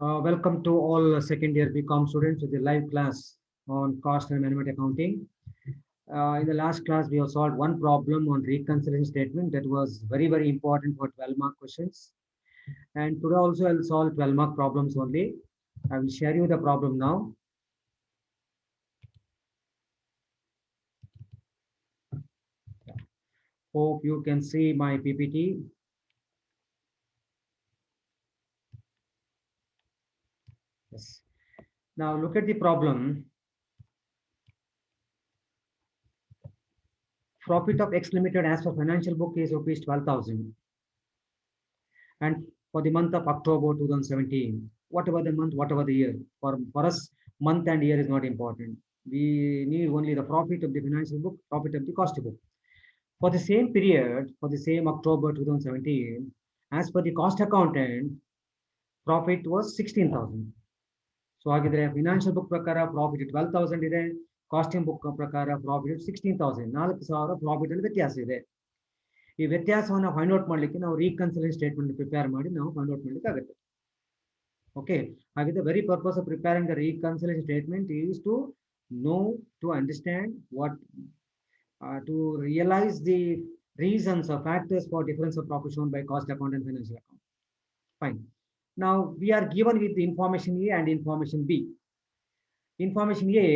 Welcome to all second year BCom students to the live class on cost and management accounting. In the last class, we have solved one problem on reconciliation statement that was very important for 12 mark questions. And today also I'll solve 12 mark problems only. I will share you the problem now. Hope you can see my PPT. Yes. Now look at the problem. Profit of X Limited as per financial book is rupees 12,000. And for the month of October 2017, whatever the month, whatever the year, for us, month and year is not important. We need only the profit of the financial book, profit of the cost book. For the same period, for the same October 2017, as per the cost accountant, profit was 16,000. So ಹಾಗಿದ್ರೆ financial book ಪ್ರಕಾರ profit 12,000 ಇದೆ, casting book ಪ್ರಕಾರ profit 16,000, 4,000 profit ಅಲ್ಲಿ ವ್ಯತ್ಯಾಸ ಇದೆ. ಈ ವ್ಯತ್ಯಾಸವನ್ನು find out ಮಾಡಲಿಕ್ಕೆ ನಾವು ರೀಕನ್ಸಿಲಿಯೇಷನ್ ಸ್ಟೇಟ್ಮೆಂಟ್ ಪ್ರಿಪೇರ್ ಮಾಡಿ ನಾವು ಫೈಂಡ್ ಔಟ್ ಮಾಡಲಿಕ್ಕೆ ಆಗುತ್ತೆ. Okay, the very purpose of preparing the reconciliation statement is to know, to understand what, to realize the reasons or factors for difference of profit shown by cost account and financial account. Fine. Now we are given with the information A and information B. Information A,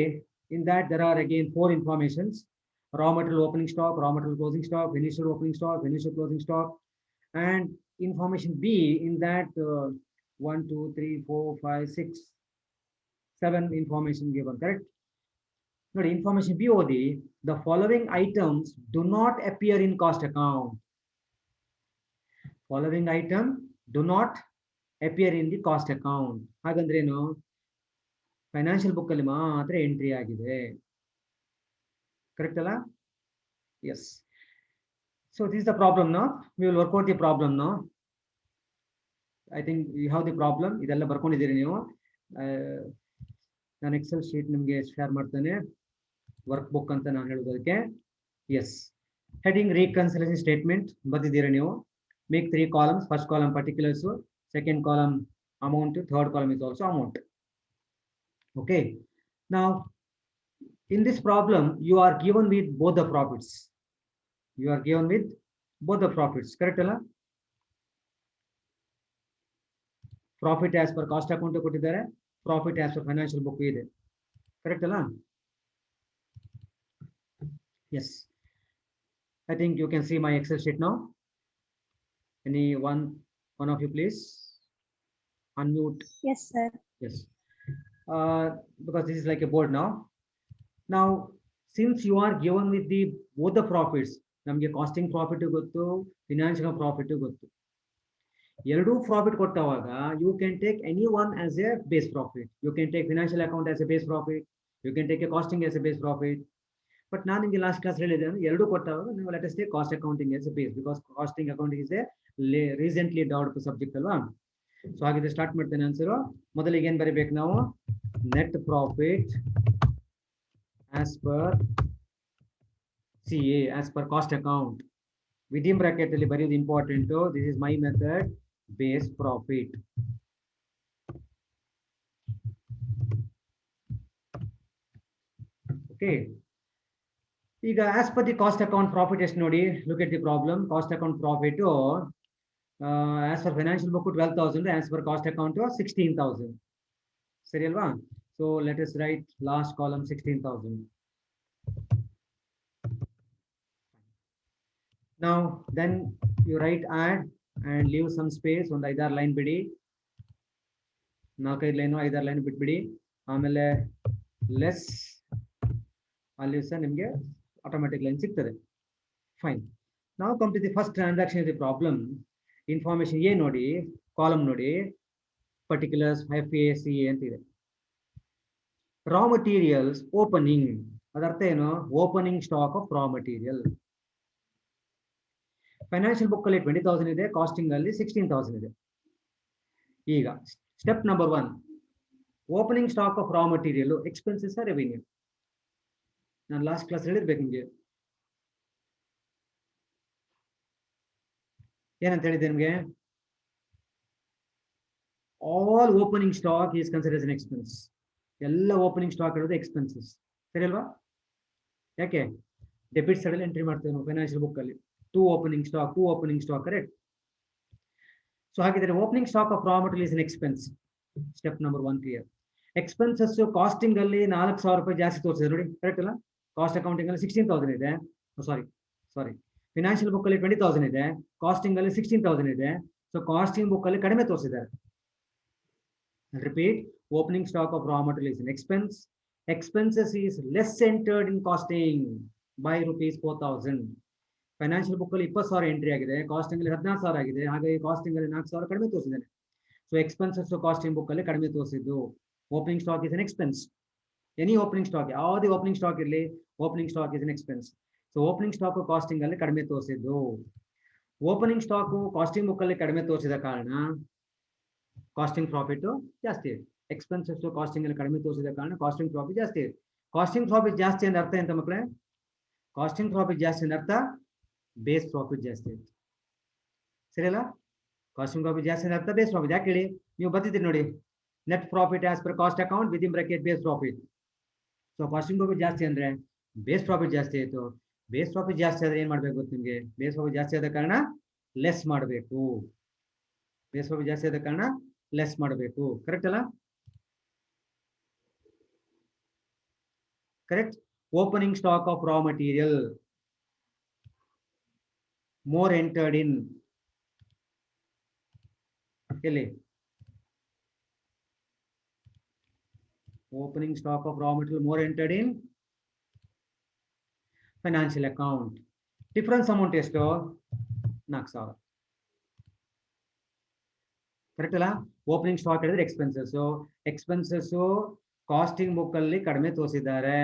in that there are again four informations: raw material opening stock, raw material closing stock, finished opening stock, finished closing stock. And information B, in that 1, 2, 3, 4, 5, 6, 7 information given, correct? Now, information BOD, the following items do not appear in cost account. Following item do not appear in the cost account. ಹಾಗಂದ್ರೇನು? Financial book ಅಲ್ಲಿ ಮಾತ್ರ entry ಆಗಿದೆ. Correct ಅಲ್ಲ? Yes. So this is the problem now. We will work out the problem now. I think you have the problem. ಇದೆಲ್ಲ ಬರ್ಕೊಂಡಿದ್ದೀರಿ ನೀವು. ನಾನು Excel sheet ನಿಮಗೆ share ಮಾಡ್ತೇನೆ, ವರ್ಕ್ ಬುಕ್ ಅಂತ ನಾನು ಹೇಳೋದಕ್ಕೆ. ಎಸ್, ಹೆಡಿಂಗ್ ರೀಕನ್ಸಿಲಿಯೇಷನ್ ಸ್ಟೇಟ್ಮೆಂಟ್ ಬರ್ದಿದ್ದೀರಾ ನೀವು. Make 3 columns. First column particulars, second column amount, third column is also amount. Okay, now in this problem you are given with both the profits. You are given with both the profits, correct ಅಲ್ಲ? Profit as per cost account ಕೊಟ್ಟಿದ್ದಾರೆ, profit as per financial book ಇದೆ, correct ಅಲ್ಲ? Yes, I think you can see my Excel sheet now. Any one of you please unmute. Yes, sir. Yes, because this is like a board now. Now since you are given with the both the profits, ನಮಗೆ costing profit ಗೊತ್ತು, financial profit ಗೊತ್ತು. ಎರಡೂ profit ಕೊಟ್ಟವಾಗ you can take any one as a base profit. You can take financial account as a base profit, you can take a costing as a base profit. But ನಾನು ನಿಮಗೆ last class ಹೇಳಿದೆ ಅಂದ್ರೆ ಎರಡು ಕೊಟ್ಟವಾಗ ನೀವು let us take cost accounting as a base, because costing accounting is a recently developed subject ಅಲ್ವಾ. So ಹಾಗಿದ್ರೆ start ಮಾಡ್ತೇನೆ ಆನ್ಸರು. ಮೊದಲಿಗೆ ಏನ್ ಬರೀಬೇಕು ನಾವು? Net profit as per CA, as per cost account. Within bracket ಅಲ್ಲಿ ಬರೆಯೋದು important. This is my method, base profit. Okay, ಈಗ as per the cost account profit ಎಷ್ಟು ನೋಡಿ. Look at the problem. Cost account profit as per financial book 12,000, as per cost account 16,000. ಸರಿ ಅಲ್ವಾ? So let us write last column 16,000. Now then you write add and leave some space. ಒಂದು 5-6 line ಬಿಡಿ, 4-5 line 5-6 line ಬಿಟ್ಬಿಡಿ. ಆಮೇಲೆ less ಅಲ್ಲಿ ಸಹ ನಿಮಗೆ automatic line ಸಿಗ್ತದೆ. ಫೈನ್. ನಾವು come to the first transaction the problem. Information ಎ ನೋಡಿ, ಕಾಲಮ್ ನೋಡಿ, ಪರ್ಟಿಕ್ಯುಲರ್ಸ್ FACA ಅಂತ ಇದೆ. ರಾ ಮಟೀರಿಯಲ್ಸ್ ಓಪನಿಂಗ್, ಅದರ್ಥ ಏನು? Opening stock of raw material. Financial book ಅಲ್ಲಿ 20,000 ಇದೆ, ಕಾಸ್ಟಿಂಗ್ ಅಲ್ಲಿ 16,000 ಇದೆ. ಈಗ step number 1, opening stock of raw material expenses revenue. ನಾನು ಲಾಸ್ಟ್ ಕ್ಲಾಸ್ ಹೇಳಿರ್ಬೇಕು ನಿಮಗೆ. ಏನಂತ ಹೇಳಿದ್ದೆ ನಿಮಗೆ? all opening stock is considered as an expense. ಎಲ್ಲ ಓಪನಿಂಗ್ ಸ್ಟಾಕ್ ಇರೋದು ಎಕ್ಸ್ಪೆನ್ಸಸ್, ಸರಿ ಅಲ್ವಾ? ಯಾಕೆ ಡೆಬಿಟ್ ಸೈಡ್ ಅಲ್ಲಿ ಎಂಟ್ರಿ ಮಾಡ್ತೇವೆ ನಾವು ಫೈನಾನ್ಷಿಯಲ್ ಬುಕ್ ಅಲ್ಲಿ, to opening stock correct. So ಹಾಗಿದ್ರೆ opening stock of raw material is an expense. Step number 1 clear. Expenses costing ಅಲ್ಲಿ 4,000 ರೂಪಾಯಿ ಜಾಸ್ತಿ ತೋರಿಸಿದೆ ನೋಡಿ, ಕರೆಕ್ಟ್ ಅಲ್ಲ? ಕಾಸ್ಟ್ ಅಕೌಂಟಿಂಗ್ ಅಲ್ಲಿ 16,000 ಇದೆ, ಸಾರಿ ಫಿನಾನ್ಷಿಯಲ್ ಬುಕ್ ಅಲ್ಲಿ 20,000 ಇದೆ, ಕಾಸ್ಟಿಂಗ್ ಅಲ್ಲಿ 16,000 ಇದೆ. ಸೊ ಕಾಸ್ಟಿಂಗ್ ಬುಕ್ ಅಲ್ಲಿ ಕಡಿಮೆ ತೋರಿಸಿದ್ದಾರೆ. Repeat, opening stock of raw material is an expense. Expenses is less entered in costing by rupees 4,000. Financial book ಅಲ್ಲಿ 20,000 ಎಂಟ್ರಿ ಆಗಿದೆ, ಕಾಸ್ಟಿಂಗ್ ಅಲ್ಲಿ 14,000 ಆಗಿದೆ, ಹಾಗಾಗಿ ಕಾಸ್ಟಿಂಗ್ ಅಲ್ಲಿ 4,000 ಕಡಿಮೆ ತೋರಿಸಿದ್ದೇನೆ. ಸೊ ಎಕ್ಸ್ಪೆನ್ಸಸ್ ಕಾಸ್ಟಿಂಗ್ ಬುಕ್ ಅಲ್ಲಿ ಕಡಿಮೆ ತೋರಿಸಿದ್ದು. Opening stock is an expense. Any opening stock, ಯಾವುದೇ ಓಪನಿಂಗ್ ಸ್ಟಾಕ್ ಇರಲಿ, opening stock is an expense. So opening stock costing ಅಲ್ಲಿ ಕಡಿಮೆ ತೋರಿಸಿದ್ದು. ಓಪನಿಂಗ್ ಸ್ಟಾಕ್ ಕಾಸ್ಟಿಂಗ್ ಬುಕ್ ಅಲ್ಲಿ ಕಡಿಮೆ ತೋರಿಸಿದ ಕಾರಣ ಕಾಸ್ಟಿಂಗ್ ಪ್ರಾಫಿಟ್ ಜಾಸ್ತಿ ಇದೆ. ಎಕ್ಸ್ಪೆನ್ಸಸ್ ಕಾಸ್ಟಿಂಗ್ ಅಲ್ಲಿ ಕಡಿಮೆ ತೋರಿಸಿದ ಕಾರಣ ಕಾಸ್ಟಿಂಗ್ ಪ್ರಾಫಿಟ್ ಜಾಸ್ತಿ ಇದೆ. ಕಾಸ್ಟಿಂಗ್ ಪ್ರಾಫಿಟ್ ಜಾಸ್ತಿ ಅಂದ್ರೆ ಅರ್ಥ ಎಂತ ಮಕ್ಕಳೇ? ಕಾಸ್ಟಿಂಗ್ ಪ್ರಾಫಿಟ್ ಜಾಸ್ತಿ ಅಂದ್ರೆ ಅರ್ಥ ಬೇಸ್ ಪ್ರಾಫಿಟ್ ಜಾಸ್ತಿ ಇದೆ, ಸರಿ ಅಲ್ಲ? ಕಾಸ್ಟಿಂಗ್ ಪ್ರಾಫಿಟ್ ಜಾಸ್ತಿ ಅಂದ್ರೆ ಅರ್ಥ ಬೇಸ್ ಪ್ರಾಫಿಟ್. ಯಾಕೆ ಹೇಳಿ? ನೀವು ಬರ್ತಿದ್ದೀರಿ ನೋಡಿ, net profit as per cost account within bracket base profit. So costing profit ಜಾಸ್ತಿ ಅಂದ್ರೆ ಬೇಸ್ ಪ್ರಾಫಿಟ್ ಜಾಸ್ತಿ ಆಯ್ತು. ಬೇಸ್ ಪ್ರಾಫಿಟ್ ಜಾಸ್ತಿ ಆದ್ರೆ ಏನ್ ಮಾಡ್ಬೇಕು ಗೊತ್ತು ನಿಮ್ಗೆ? ಬೇಸ್ ಪ್ರಾಫಿಟ್ ಜಾಸ್ತಿ ಆದ ಕಾರಣ ಲೆಸ್ ಮಾಡಬೇಕು. ಬೇಸ್ ಪ್ರಾಫಿಟ್ ಜಾಸ್ತಿ ಆದ ಕಾರಣ ಲೆಸ್ ಮಾಡಬೇಕು, ಕರೆಕ್ಟ್ ಅಲ್ಲ? Correct. Opening stock of raw material more entered in ಎಲ್ಲಿ? Opening stock of raw material more entered in financial account. Difference amount ಎಷ್ಟು? 4,000, ಕರೆಕ್ಟ್ ಅಲ್ಲ? ಓಪನಿಂಗ್ ಸ್ಟಾಕ್ ಹೇಳಿದ್ರೆ ಎಕ್ಸ್ಪೆನ್ಸಸ್ ಕಾಸ್ಟಿಂಗ್ ಬುಕ್ ಅಲ್ಲಿ ಕಡಿಮೆ ತೋರಿಸಿದ್ದಾರೆ.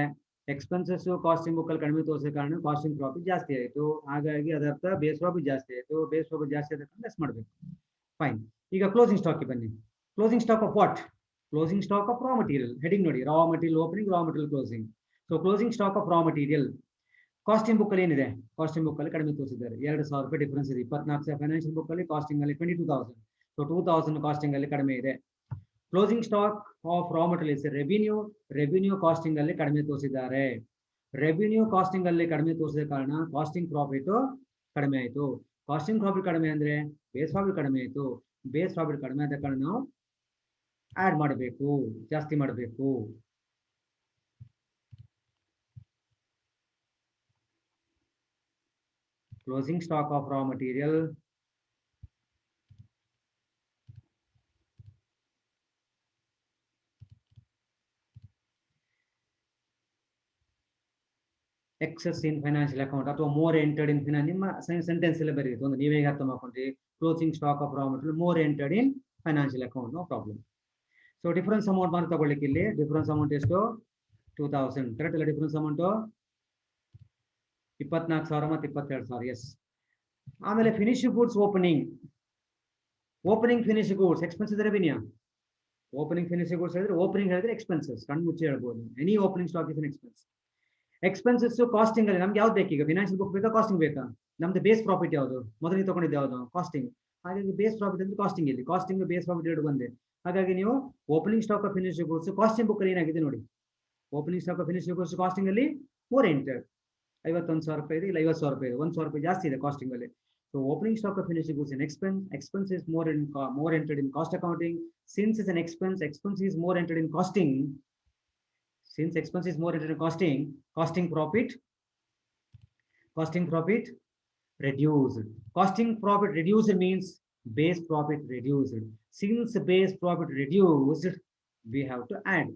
ಎಕ್ಸ್ಪೆನ್ಸಸ್ ಕಾಸ್ಟಿಂಗ್ ಬುಕ್ ಅಲ್ಲಿ ಕಡಿಮೆ ತೋರಿಸಿದ ಕಾರಣ ಕಾಸ್ಟಿಂಗ್ ಪ್ರಾಫಿಟ್ ಜಾಸ್ತಿ ಆಯಿತು. ಹಾಗಾಗಿ ಅದರ್ಥ ಬೇಸ್ ಪ್ರಾಫಿಟ್ ಜಾಸ್ತಿ ಆಯಿತು. ಬೇಸ್ ಪ್ರಾಫಿಟ್ ಜಾಸ್ತಿ ಆದ ಕಾರಣ ಲೆಸ್ ಮಾಡಬೇಕು. ಫೈನ್. ಈಗ ಕ್ಲೋಸಿಂಗ್ ಸ್ಟಾಕ್ ಬನ್ನಿ. Closing stock of what? Closing stock of raw material. Heading ನೋಡಿ, raw material opening, raw material closing. So closing stock of raw material costing book ಅಲ್ಲಿ ಏನಿದೆ? ಕಾಸ್ಟಿಂಗ್ ಬುಕ್ ಅಲ್ಲಿ ಕಡಿಮೆ ತೋರಿಸಿದ್ದಾರೆ, 2,000 ರೂಪಾಯಿ ಡಿಫರೆನ್ಸ್ ಇದೆ. 24,000 ಫೈನಾನ್ಷಿಯಲ್ ಬುಕ್ ಅಲ್ಲಿ, ಕಾಸ್ಟಿಂಗ್ ಅಲ್ಲಿ 22,000. ಸೊ 2,000 ಕಾಸ್ಟಿಂಗ್ ಅಲ್ಲಿ ಕಡಿಮೆ ಇದೆ. Closing stock of raw material revenue costing ಅಲ್ಲಿ ಕಡಿಮೆ ತೋರಿಸಿದ್ದಾರೆ. ರೆವಿನ್ಯೂ ಕಾಸ್ಟಿಂಗ್ ಅಲ್ಲಿ ಕಡಿಮೆ ತೋರಿಸಿದ ಕಾರಣ ಕಾಸ್ಟಿಂಗ್ ಪ್ರಾಫಿಟ್ ಕಡಿಮೆ ಆಯಿತು. ಕಾಸ್ಟಿಂಗ್ ಪ್ರಾಫಿಟ್ ಕಡಿಮೆ ಅಂದ್ರೆ ಬೇಸ್ ಪ್ರಾಫಿಟ್ ಕಡಿಮೆ ಆಯಿತು. ಬೇಸ್ ಪ್ರಾಫಿಟ್ ಕಡಿಮೆ ಆದ ಕಾರಣ ನಾವು ಆಡ್ ಮಾಡಬೇಕು, ಜಾಸ್ತಿ ಮಾಡಬೇಕು. Closing stock of raw material excess in financial account ಅಥವಾ ಮೋರ್ ಎಂಟರ್ಡ್ ಇನ್ ಫೈನಾನ್ಸ್. ನಿಮ್ಮ ಸೆಂಟೆನ್ಸ್ ಎಲ್ಲ ಬರೀರಿ, ಒಂದು ನೀವೇ ಅರ್ಥ ಮಾಡ್ಕೊಂಡ್ರಿ. Closing stock of raw material more entered in financial account, no problem. So difference amount ಮಾತ್ರ ತಗೊಳ್ಳಿಕ್ಕೆ ಇಲ್ಲಿ ಡಿಫರೆನ್ಸ್ ಅಮೌಂಟ್ ಎಷ್ಟು? 2,000, ಕರೆಕ್ಟ್ ಅಲ್ಲ? ಡಿಫರೆನ್ಸ್ ಅಮೌಂಟ್ 24,000 ಮತ್ತು 22,000. ಎಸ್. ಆಮೇಲೆ finish goods opening finish goods expense revenue. Opening finish goods ಹೇಳಿದ್ರೆ opening ಹೇಳಿದ್ರೆ expenses, ಕಣ್ಣು ಮುಚ್ಚಿ ಹೇಳ್ಬೋದು. Any opening stock is an expense. Expenses costing ಅಲ್ಲಿ ನಮ್ಗೆ ಯಾವ್ದು ಬೇಕೀಗ? ಫಿನಾನ್ಷಿಯಲ್ ಬುಕ್ ಬೇಕಾ, ಕಾಸ್ಟಿಂಗ್ ಬೇಕಾ? ನಮ್ದು ಬೇಸ್ ಪ್ರಾಫಿಟ್ ಯಾವುದು? ಮೊದಲಿಗೆ ತಗೊಂಡಿದ್ದು ಯಾವುದು? ಕಾಸ್ಟಿಂಗ್. ಹಾಗಾಗಿ ಬೇಸ್ ಪ್ರಾಫಿಟ್ ಅಂದ್ರೆ ಕಾಸ್ಟಿಂಗ್ ಇಲ್ಲಿ, ಕಾಸ್ಟಿಂಗ್ ಬೇಸ್ ಪ್ರಾಫಿಟ್ ಎರಡು ಬಂದೆ. ಹಾಗಾಗಿ ನೀವು opening stock of finish goods costing book ಅಲ್ಲಿ ಏನಾಗಿದೆ ನೋಡಿ. Opening stock of finish goods costing ಅಲ್ಲಿ ಮೋರ್ ಎಂಟರ್ 51,000 ರೂಪಾಯಿ ಇದೆ, ಇಲ್ಲ 50,000 ರೂಪಾಯಿ ಇದೆ, 1,000 ರೂಪಾಯಿ ಜಾಸ್ತಿ ಇದೆ ಕಾಸ್ಟಿಂಗ್ ಅಲ್ಲಿ. So opening stock of finish goods expense is more entered in cost accounting. Since it's an expense is more entered in costing. Since expense is more entered in costing profit reduced. Costing profit reduced means base profit reduced. Since base profit reduced, we have to add.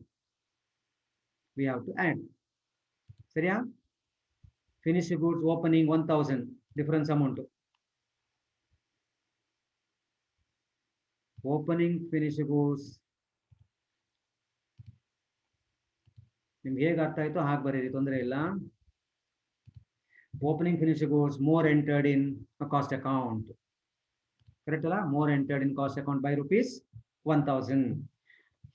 ಸರಿಯಾ? Finish goods opening 1,000 difference amount. Opening finish goods ನಿಮ್ಗೆ ಹೇಗೆ ಅರ್ಥ ಆಯ್ತು ಹಾಗೆ ಬರೀರಿ, ತೊಂದರೆ ಇಲ್ಲ. Opening finish goods more entered in cost account, correct ಅಲ್ಲ? More entered in cost account by rupees 1,000.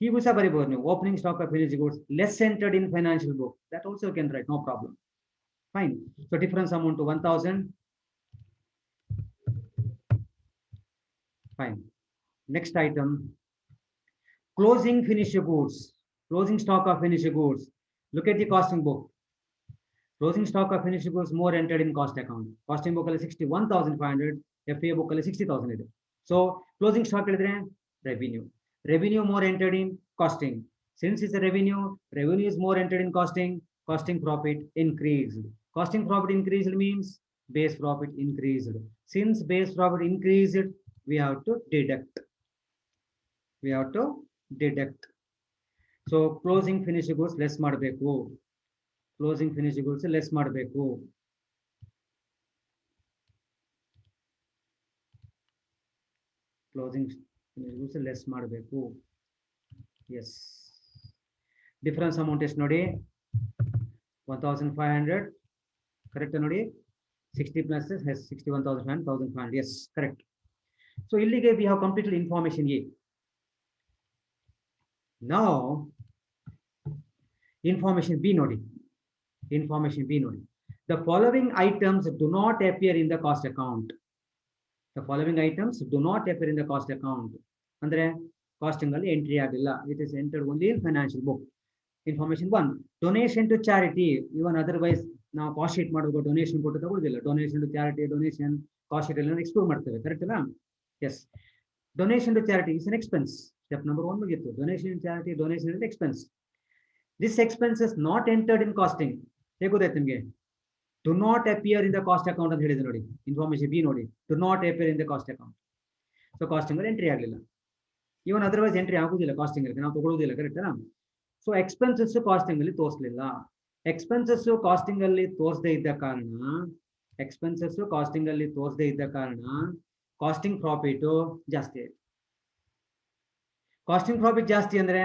ಹೀಗೂ ಸಹ ಬರೀಬಹುದು ನೀವು. Opening stock of finish goods less entered in financial book, that also can write, no problem. Fine. So difference amount to 1,000. Fine. Next item, Closing finished goods, closing stock of finished goods. Look at the costing book. Closing stock of finished goods more entered in cost account. Costing book ಅಲ್ಲಿ 61,500, FA book ಅಲ್ಲಿ 60,000 ಇದೆ. So closing stock ಹೇಳಿದ್ರೆ revenue. Revenue more entered in costing. Since it's a revenue, revenue is more entered in costing. Costing profit increased. Costing profit increased means base profit increased. Since base profit increased, we have to deduct. We have to deduct. So closing finished goods less ಮಾಡಬೇಕು. Closing finished goods less ಮಾಡಬೇಕು. Closing finished goods less ಮಾಡಬೇಕು. Yes. Difference amount ಎಷ್ಟು ನೋಡಿ 1,500. Correct ನೋಡಿ 60 plus 61,500, 1,500. Yes, correct. So ಇಲ್ಲಿಗೆ we have completed information A. Now information B ನೋಡಿ. Information B ನೋಡಿ. The following items do not appear in the cost account. The following items do not appear in the cost account. ಅಂದ್ರೆ costing ಅಲ್ಲಿ entry ಆಗಿಲ್ಲ. It is entered only in financial book. Information 1. Donation to charity. Even otherwise ನಾವು cost sheet ಮಾಡುವಾಗ donation ಕೊಟ್ಟು ತಗೊಳ್ಳೋದಿಲ್ಲ. Donation to charity, donation cost sheet ಎಲ್ಲ exclude ಮಾಡ್ತೇವೆ. Correct ಅಲ್ಲ? Yes. Donation to charity is an expense. Step number 1 ಮುಗಿತು. Donation to charity, donation is expense. This expense is not entered in costing. ಹೇಗೆ ಗೊತ್ತಾಯ್ತು ನಿಮಗೆ? Do not appear in the cost account ಅಂತ ಹೇಳಿದೆ ನೋಡಿ. Information B ನೋಡಿ. Do not appear in the cost account. So casting ಅಲ್ಲಿ entry ಆಗಲಿಲ್ಲ. ಇವನ್ otherwise entry ಆಗುದಿಲ್ಲ ಕಾಸ್ಟಿಂಗ್ ಅಲ್ಲಿ, ನಾವು ತಗೊಳ್ಳೋದಿಲ್ಲ. ಕರೆಕ್ಟ್ ಅಲ್ಲ? ಸೊ ಎಕ್ಸ್ಪೆನ್ಸಸ್ ಕಾಸ್ಟಿಂಗ್ ಅಲ್ಲಿ ತೋರಿಸಲಿಲ್ಲ. ಎಕ್ಸ್ಪೆನ್ಸಸ್ ಕಾಸ್ಟಿಂಗ್ ಅಲ್ಲಿ ತೋರಿಸದೇ ಇದ್ದ ಕಾರಣ, ಎಕ್ಸ್ಪೆನ್ಸಸ್ ಕಾಸ್ಟಿಂಗ್ ಅಲ್ಲಿ ತೋರಿಸದೇ ಇದ್ದ ಕಾರಣ ಕಾಸ್ಟಿಂಗ್ ಪ್ರಾಫಿಟ್ ಜಾಸ್ತಿ ಆಯ್ತು. ಕಾಸ್ಟಿಂಗ್ ಪ್ರಾಫಿಟ್ ಜಾಸ್ತಿ ಅಂದ್ರೆ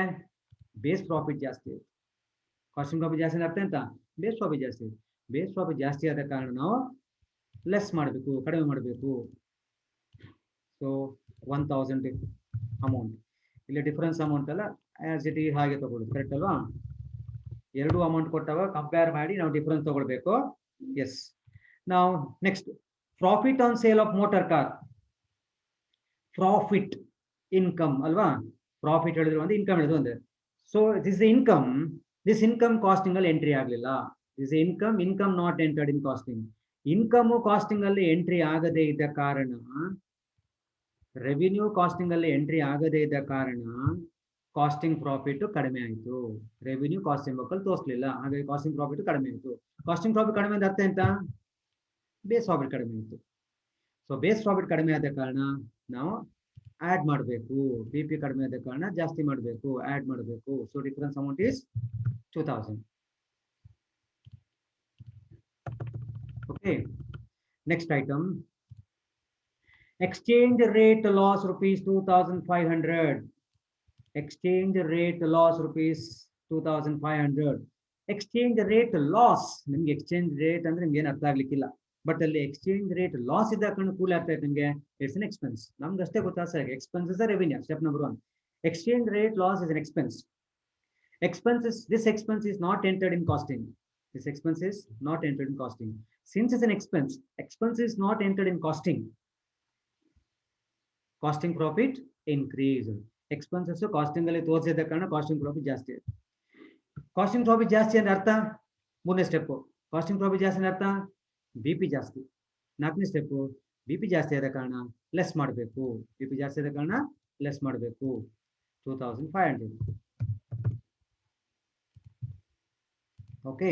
ಬೇಸ್ ಪ್ರಾಫಿಟ್ ಜಾಸ್ತಿ ಆಯ್ತು. ಕಾಸ್ಟಿಂಗ್ ಪ್ರಾಫಿಟ್ ಜಾಸ್ತಿ ಅರ್ಥ ಅಂತ ಬೇಸ್ ಪ್ರಾಫಿಟ್ ಜಾಸ್ತಿ ಆಯ್ತು. ಬೇಸ್ ಪ್ರಾಫಿಟ್ ಜಾಸ್ತಿ ಆದ ಕಾರಣ ನಾವು ಲೆಸ್ ಮಾಡಬೇಕು, ಕಡಿಮೆ ಮಾಡಬೇಕು. ಸೊ 1,000 ಅಮೌಂಟ್ ಇಲ್ಲಿ ಡಿಫರೆನ್ಸ್ ಅಮೌಂಟ್ ಅಲ್ಲ, ಆಸ್ ಇಟ್ ಈಸ್ ಹಾಗೆ ತಗೊಳ್ಳೋದು. ಕರೆಕ್ಟ್ ಅಲ್ವಾ? ಎರಡು ಅಮೌಂಟ್ ಕೊಟ್ಟಾಗ ಕಂಪೇರ್ ಮಾಡಿ ನಾವು ಡಿಫರೆನ್ಸ್ ತಗೊಳ್ಬೇಕು. ಎಸ್. ನಾವು next profit on sale of motor car. Profit income ಅಲ್ವಾ? ಪ್ರಾಫಿಟ್ ಹೇಳಿದ್ರು ಒಂದು, ಇನ್ಕಮ್ ಹೇಳಿದ್ರು ಒಂದೇ. So this income, this income costing ಅಲ್ಲಿ ಎಂಟ್ರಿ ಆಗಲಿಲ್ಲ. This income, income not entered in costing. Income costing ಅಲ್ಲಿ ಎಂಟ್ರಿ ಆಗದೇ ಇದ್ದ ಕಾರಣ, ರೆವಿನ್ಯೂ ಕಾಸ್ಟಿಂಗ್ ಅಲ್ಲಿ ಎಂಟ್ರಿ ಆಗದೇ ಇದ್ದ ಕಾರಣ ಕಾಸ್ಟಿಂಗ್ ಪ್ರಾಫಿಟ್ ಕಡಿಮೆ ಆಯಿತು. ರೆವಿನ್ಯೂ ಕಾಸ್ಟಿಂಗ್ ಬುಕ್ಕಲ್ಲಿ ತೋರಿಸಲಿಲ್ಲ, ಹಾಗಾಗಿ ಕಾಸ್ಟಿಂಗ್ ಪ್ರಾಫಿಟ್ ಕಡಿಮೆ ಆಯಿತು. ಕಾಸ್ಟಿಂಗ್ ಪ್ರಾಫಿಟ್ ಕಡಿಮೆ ಅಂತ ಅರ್ಥ ಎಂತ? ಬೇಸ್ ಪ್ರಾಫಿಟ್ ಕಡಿಮೆ ಆಯಿತು. ಸೊ ಬೇಸ್ ಪ್ರಾಫಿಟ್ ಕಡಿಮೆ ಆದ ಕಾರಣ ನಾವು ಆಡ್ ಮಾಡಬೇಕು. ಬಿ ಪಿ ಕಡಿಮೆ ಆದ ಕಾರಣ ಜಾಸ್ತಿ ಮಾಡಬೇಕು, ಆಡ್ ಮಾಡಬೇಕು. So difference amount is 2,000. Okay. Next item, exchange rate loss rupees 2,500. Exchange rate loss rupees 2,500. Exchange rate loss, ನಿಮ್ಗೆ ಎಕ್ಸ್ಚೇಂಜ್ ರೇಟ್ ಅಂದ್ರೆ ನಿಮ್ಗೆ ಏನು ಅರ್ಥ ಆಗ್ಲಿಕ್ಕಿಲ್ಲ. ಬಟ್ ಅಲ್ಲಿ ಎಕ್ಸ್ಚೇಂಜ್ ರೇಟ್ ಲಾಸ್ ಇದ್ದ ಕಾರಣ ಕೂಲ್ ಆಗ್ತಾ ಇದೆ ನಿಮ್ಗೆ. It's an expense. ನಮ್ಗೆ ಅಷ್ಟೇ ಗೊತ್ತಾಗ expenses revenue. Step number 1. Exchange rate loss is an expense. Expenses, this expense is not entered in costing. This expense is not entered in costing. Since it's an expense, expense is not entered in costing. Costing profit increased. Expenses costing ಅಲ್ಲಿ ತೋರಿಸಿದ ಕಾರಣ casting profit ಜಾಸ್ತಿ ಆಯ್ತು. Casting profit ಜಾಸ್ತಿ ಅಂದ್ರೆ ಅರ್ಥ, 3ನೇ step casting profit ಜಾಸ್ತಿ ಅಂದ್ರೆ ಅರ್ಥ ಬಿ ಪಿ ಜಾಸ್ತಿ. 4ನೇ ಸ್ಟೆಪ್ ಬಿ ಪಿ ಜಾಸ್ತಿ ಆದ ಕಾರಣ ಲೆಸ್ ಮಾಡಬೇಕು. ಬಿ ಪಿ ಜಾಸ್ತಿ ಆದ ಕಾರಣ ಲೆಸ್ ಮಾಡಬೇಕು. 2,500. Okay.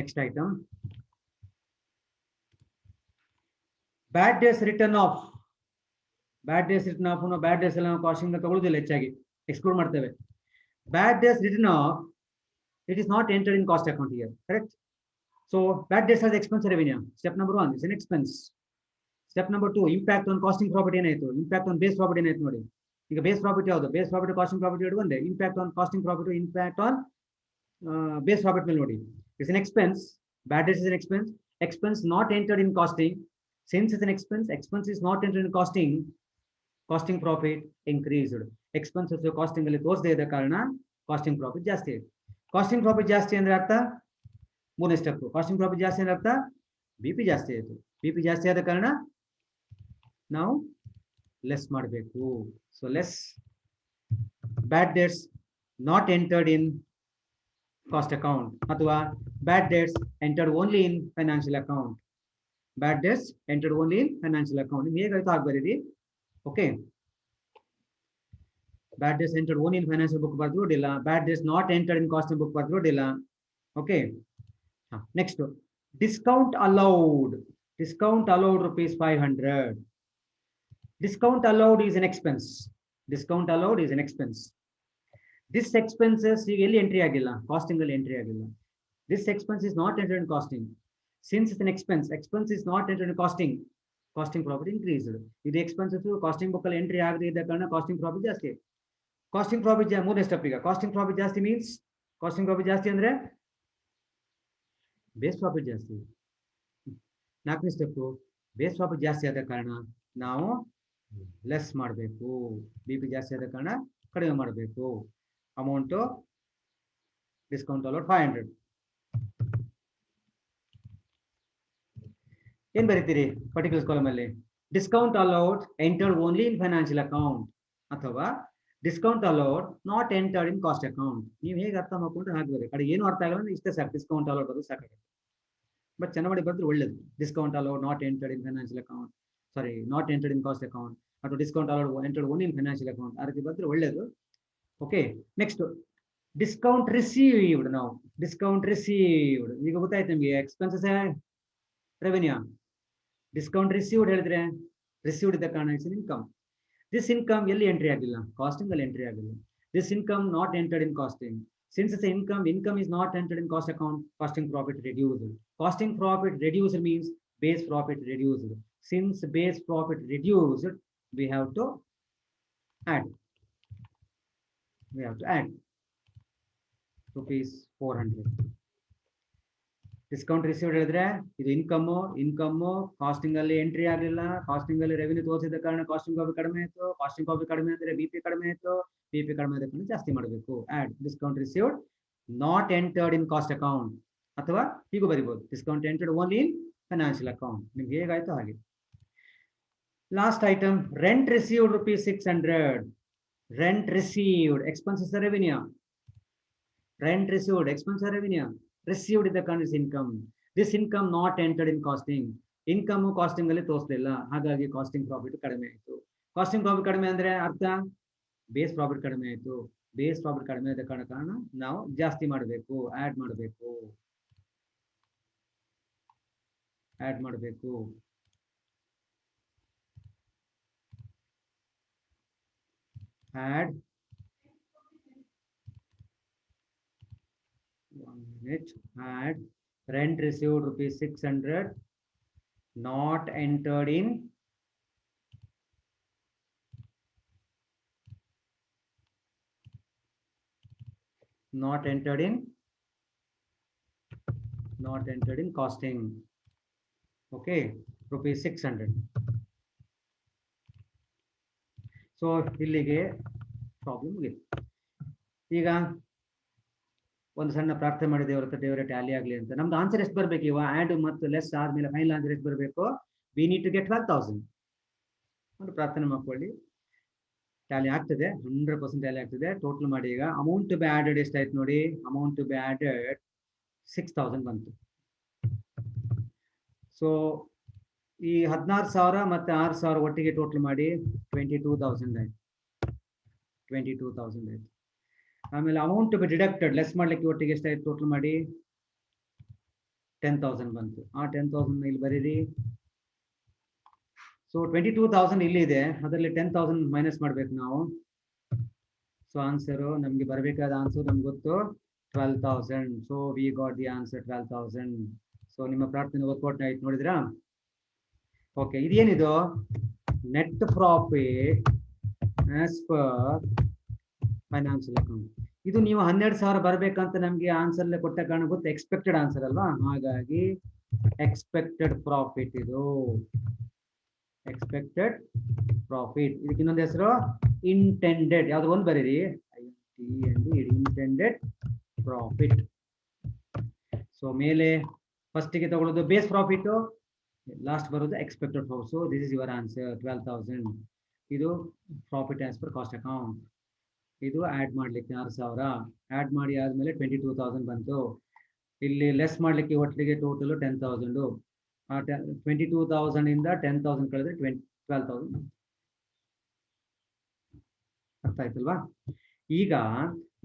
Next item, bad debts written off. Bad debts written off, bad debts ಎಲ್ಲ ನಾವು ಕಾಸ್ಟಿಂಗ್ ತಗೊಳ್ಳೋದಿಲ್ಲ, ಹೆಚ್ಚಾಗಿ ಎಕ್ಸ್ಕ್ಲೂಡ್ ಮಾಡ್ತೇವೆ. Bad debts written off, it is not entered in cost account here. Correct? So bad debts as expense revenue. Step number 1 is an expense. Step number 2, impact on costing profit ಏನಾಯ್ತು? Impact on base profit ಏನಾಯ್ತು ನೋಡಿ. ಈಗ base profit ಯಾವುದು? Base profit costing profit ಎರಡು ಒಂದೇ. Impact on costing profit, impact on base profit ಮೇಲೆ ನೋಡಿ. It's an expense. Bad debts is an expense. Expense not entered in costing. Since it's an expense, expense is not entered in costing. Costing profit increased. Expenses costing ಅಲ್ಲಿ ತೋರಿಸದೇ ಇದ್ದ ಕಾರಣ casting profit ಜಾಸ್ತಿ ಆಯ್ತು. Casting profit ಜಾಸ್ತಿ ಅಂದ್ರೆ ಅರ್ಥ, 3ನೇ step casting profit ಜಾಸ್ತಿ ಅಂದ್ರೆ ಅರ್ಥ ಬಿ ಪಿ ಜಾಸ್ತಿ ಆಯಿತು. ಬಿ ಪಿ ಜಾಸ್ತಿ ಆದ ಕಾರಣ ನಾವು ಲೆಸ್ ಮಾಡಬೇಕು. So less bad debts not entered in cost account ಅಥವಾ bad debts entered only in financial account. Bad debts entered only in financial account. ನಿಮ್ಗೆ ಹೇಗಾಯ್ತು ಆಗ್ಬರೀರಿ. Okay, bad debts entered only in financial book ಬರ್ದಿಲ್ಲ, bad debts not entered in costing book ಬರ್ದಿಲ್ಲ. Okay, next discount allowed. Discount allowed rupees 500. Discount allowed is an expense. Discount allowed is an expense. This expenses ಈಗ ಎಲ್ಲಿ entry ಆಗಿಲ್ಲ, costing ಅಲ್ಲಿ entry ಆಗಿಲ್ಲ. This expense is not entered in costing. Since it's an expense, expense is not entered in costing. Costing profit increased. ಇದು expenses casting book ಅಲ್ಲಿ entry ಆಗದೆ ಇದ್ದ ಕಾರಣ ಕಾಸ್ಟಿಂಗ್ ಪ್ರಾಫಿಟ್ ಜಾಸ್ತಿ. ಕಾಸ್ಟಿಂಗ್ ಪ್ರಾಫಿಟ್ ಮೂರನೇ ಸ್ಟೆಪ್. ಈಗ ಕಾಸ್ಟಿಂಗ್ ಪ್ರಾಫಿಟ್ ಜಾಸ್ತಿ means, casting profit ಜಾಸ್ತಿ ಅಂದ್ರೆ ಬೇಸ್ ಪ್ರಾಫಿಟ್ ಜಾಸ್ತಿ. ನಾಲ್ಕನೇ ಸ್ಟೆಪ್, ಬೇಸ್ ಪ್ರಾಫಿಟ್ ಜಾಸ್ತಿ ಆದ ಕಾರಣ ನಾವು ಲೆಸ್ ಮಾಡಬೇಕು. BP ಜಾಸ್ತಿ ಆದ ಕಾರಣ ಕಡಿಮೆ ಮಾಡಬೇಕು. Amount discount allowed 500. ಏನ್ ಬರೀತೀರಿ ಪರ್ಟಿಕ್ಯುಲರ್ ಕಾಲಮ್ ಅಲ್ಲಿ? Discount allowed entered only in financial account ಅಥವಾ discount allowed not entered in cost account. ನೀವು ಹೇಗೆ ಅರ್ಥ ಮಾಡ್ಕೊಂಡ್ರೆ ಹಾಗೆ ಬರೀ. ಕಡೆ ಏನು ಅರ್ಥ ಆಗಲ್ಲ ಇಷ್ಟೇ ಸಾಕು, ಡಿಸ್ಕೌಂಟ್ ಅಲೌಡ್ ಅದು ಸಾಕಾಗುತ್ತೆ. ಬಟ್ ಚೆನ್ನಾಗಿ ಬರೆದ್ರೆ ಒಳ್ಳೇದು. Discount allowed not entered in financial account, sorry not entered in cost account ಅಥವಾ discount allowed entered only in financial account, ಆ ರೀತಿ ಬರೆದ್ರೆ ಒಳ್ಳೇದು. Okay, next discount received. ನಾವು ಡಿಸ್ಕೌಂಟ್ ರಿಸೀವ್ಡ್ ಈಗ ಗೊತ್ತಾಯ್ತು ನಿಮಗೆ. Expenses revenue. ಡಿಸ್ಕೌಂಟ್ ರಿಸೀವ್ಡ್ ಹೇಳಿದ್ರೆ ರಿಸೀವ್ಡ್ ಇದ್ದ ಕಾರಣ ಇಟ್ಸ್ ಇನ್ಕಮ್. ದಿಸ್ ಇನ್ಕಮ್ ಎಲ್ಲಿ ಎಂಟ್ರಿ ಆಗಿಲ್ಲ? ಕಾಸ್ಟಿಂಗ್ ಅಲ್ಲಿ ಎಂಟ್ರಿ ಆಗಿಲ್ಲ. This income not entered in costing. Since it's income, income is not entered in cost account, costing profit reduced. Costing profit reduced means base profit reduced. Since base profit reduced, we have to add. We have to add rupees 400. Discount received ಹೇಳಿದ್ರೆ ಇದು income costing ಅಲ್ಲಿ entry ಆಗಲಿಲ್ಲ. Casting ಅಲ್ಲಿ revenue ತೋರಿಸಿದ ಕಾರಣ casting profit ಕಡಿಮೆ ಆಯ್ತು. Casting profit ಕಡಿಮೆ ಅಂದ್ರೆ BP ಕಡಿಮೆ ಆಯ್ತು. BP ಕಡಿಮೆ ಆದ ಕಾರಣ ಜಾಸ್ತಿ ಮಾಡಬೇಕು. Add discount received not entered in cost account ಅಥವಾ ಹೀಗೂ ಬರಿಬಹುದು, discount entered only in financial account. ನಿಮ್ಗೆ ಹೇಗಾಯ್ತು ಹಾಗೆ. Last item, rent received rupees 600. Rent received expenses revenue. Rent received expense revenue. Received the current income. This income not entered in costing. Income costing ಅಲ್ಲಿ ತೋರಿಸಲಿಲ್ಲ, ಹಾಗಾಗಿ casting profit ಕಡಿಮೆ ಆಯಿತು. Casting profit ಕಡಿಮೆ ಅಂದ್ರೆ ಅರ್ಥ ಬೇಸ್ ಪ್ರಾಫಿಟ್ ಕಡಿಮೆ ಆಯಿತು. ಬೇಸ್ ಪ್ರಾಫಿಟ್ ಕಡಿಮೆ ಆದ ಕಾರಣ ನಾವು ಜಾಸ್ತಿ ಮಾಡಬೇಕು, ಆಡ್ ಮಾಡಬೇಕು. ಆಡ್ ಮಾಡಬೇಕು. Add 1 minute. Add rent received rupees 600 not entered in costing. Okay, rupees 600. So ಇಲ್ಲಿಗೆ ಪ್ರಾಬ್ಲಮ್ ಮುಗಿತು. ಈಗ ಒಂದು ಸಣ್ಣ ಪ್ರಾರ್ಥನೆ ಮಾಡಿ ದೇವರ ಹತ್ರ, ದೇವರ ಟ್ಯಾಲಿ ಆಗಲಿ ಅಂತ. ನಮ್ದು ಆನ್ಸರ್ ಎಷ್ಟು ಬರಬೇಕು? ಇವ ಆಡ್ ಮತ್ತು ಲೆಸ್ ಆದ್ಮೇಲೆ ಫೈನಲ್ ಆನ್ಸರ್ ಎಷ್ಟು ಬರಬೇಕು? We need to get 12,000. ಒಂದು ಪ್ರಾರ್ಥನೆ ಮಾಡ್ಕೊಳ್ಳಿ. ಟ್ಯಾಲಿ ಆಗ್ತದೆ, 100% ಟ್ಯಾಲಿ ಆಗ್ತದೆ. ಟೋಟಲ್ ಮಾಡಿ. ಈಗ ಅಮೌಂಟ್ ಟು ಬಿ ಆಡೆಡ್ ಎಷ್ಟಾಯ್ತು ನೋಡಿ? ಅಮೌಂಟ್ ಟು ಬಿ ಆಡೆಡ್ 6,000 ಬಂತು. ಸೊ ಈ 16,000 ಮತ್ತೆ 6,000 ಒಟ್ಟಿಗೆ ಟೋಟಲ್ ಮಾಡಿ 22,000 ಆಯ್ತು. 22,000 ಆಯ್ತು. ಆಮೇಲೆ amount to be deducted less ಮಾಡ್ಲಿಕ್ಕೆ ಒಟ್ಟಿಗೆ ಎಷ್ಟಾಯ್ತು? ಟೋಟಲ್ ಮಾಡಿ 10,000 ಬಂತು. ಆ 10,000 ಇಲ್ಲಿ ಬರೀರಿ. ಸೊ 22,000 ಇಲ್ಲಿ ಇದೆ, ಅದರಲ್ಲಿ 10,000 ಮೈನಸ್ ಮಾಡ್ಬೇಕು ನಾವು. ಸೊ ಆನ್ಸರು ನಮ್ಗೆ ಬರಬೇಕಾದ ಆನ್ಸರ್ ನಮ್ಗೆ ಗೊತ್ತು 12,000. So we got the answer 12,000. So ನಿಮ್ಮ ಪ್ರಾರ್ಥನೆ ವರ್ಕೌಟ್ ಆಯ್ತು, ನೋಡಿದ್ರಾ? ಓಕೆ, ಇದೇನಿದು? Net profit as per financial account. ಇದು ನೀವು 12,000 ಬರಬೇಕಂತ ನಮ್ಗೆ ಆನ್ಸರ್ ಕೊಟ್ಟ ಕಾರಣ ಗೊತ್ತು, ಎಕ್ಸ್ಪೆಕ್ಟೆಡ್ ಆನ್ಸರ್ ಅಲ್ವಾ? ಹಾಗಾಗಿ ಎಕ್ಸ್ಪೆಕ್ಟೆಡ್ ಪ್ರಾಫಿಟ್. ಇದು ಎಕ್ಸ್ಪೆಕ್ಟೆಡ್ ಪ್ರಾಫಿಟ್. ಇದಕ್ಕೆ ಇನ್ನೊಂದು ಹೆಸರು ಇಂಟೆಂಡೆಡ್. ಯಾವ್ದು ಒಂದು ಬರೀರಿ, ಇಂಟೆಂಡೆಡ್ ಪ್ರಾಫಿಟ್. ಸೊ ಮೇಲೆ ಫಸ್ಟಿಗೆ ತಗೊಳ್ಳೋದು ಬೇಸ್ ಪ್ರಾಫಿಟ್, ಲಾಸ್ಟ್ ಬರೋದು expected profit. So this is your answer 12,000. ಇದು profit as per cost account. ಇದು ಆಡ್ ಮಾಡ್ಲಿಕ್ಕೆ 6000 ಆಡ್ ಮಾಡಿ ಆದ್ಮೇಲೆ 22,000 ಬಂತು. ಇಲ್ಲಿ ಲೆಸ್ ಮಾಡ್ಲಿಕ್ಕೆ ಒಟ್ಟಿಗೆ ಟೋಟಲ್ 10,000. 22,000 ಇಂದ 10,000 ಕಳೆದ್ರೆ 12,000. ಅರ್ಥ ಆಯ್ತಲ್ವಾ? ಈಗ